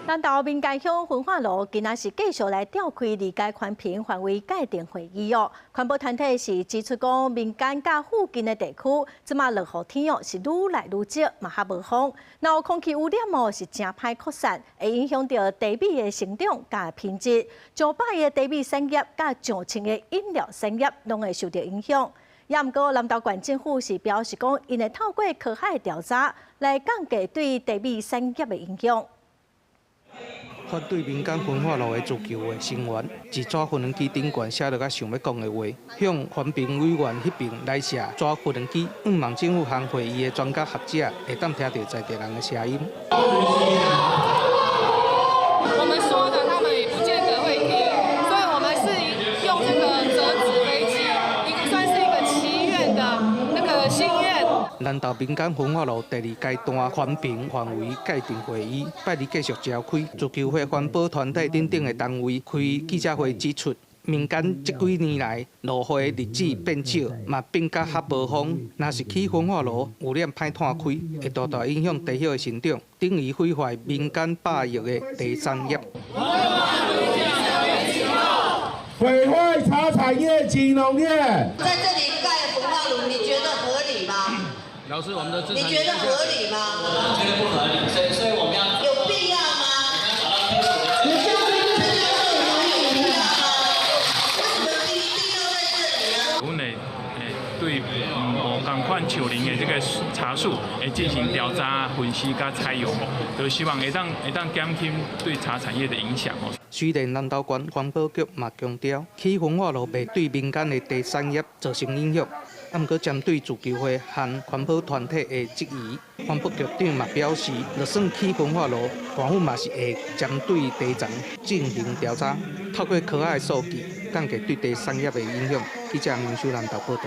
南投民間鄉焚化爐今仔是繼續來召開理解環評範圍界定會議哦。環保團體是指出講，民間甲附近的地區，即馬落雨天哦是愈來愈少，嘛較無風，然後空氣污染哦是真歹擴散，會影響到地米的成長甲品質，上百個地米產業甲上千個飲料產業攏會受到影響。也毋過，南投縣政府是表示講，因會透過科學調查來降低對地米產業的影響。反對民間焚化爐的自救的成員，佇紙分輪機頂懸寫落甲想要講的話，向環評委員迄邊來寫紙分輪機，毋望政府和會議的專家學者會當聽到在地人的聲音。我們說的，他們也不見得會聽，所以我們是用這個折紙飛機，算是一個祈願的那個心願。南投民間焚化爐第二階段環評範圍界定會議拜日繼續召開，自救會環保團體等等的單位開記者會指出，民間這幾年來落雨的日子變少，嘛變甲較無風。若是起焚化爐，污染歹攤開，會大大影響地殼的成長，等於毀壞民間百億的地產業。毀壞茶產業、金融業。在這裡蓋焚化爐，你覺得合理嗎？老師，我們的資產，你覺得合理嗎？我覺得不合理，所以我們要有必要嗎？你覺得有必要嗎？為什麼一定要在這裡呢？阮會對無同款樹林的這個茶樹會進行調查、分析甲採用，就希望會當減輕對茶產業的影響。雖然南投縣環保局嘛強調，起焚化爐袂對民間的地產業造成影響。毋過，針對自救會和環保團體的質疑，環保局長嘛表示，就算起焚化爐，政府嘛是會針對地層進行調查，透過科學的數據降低對地產業的影響。記者吳秀蘭南投報道。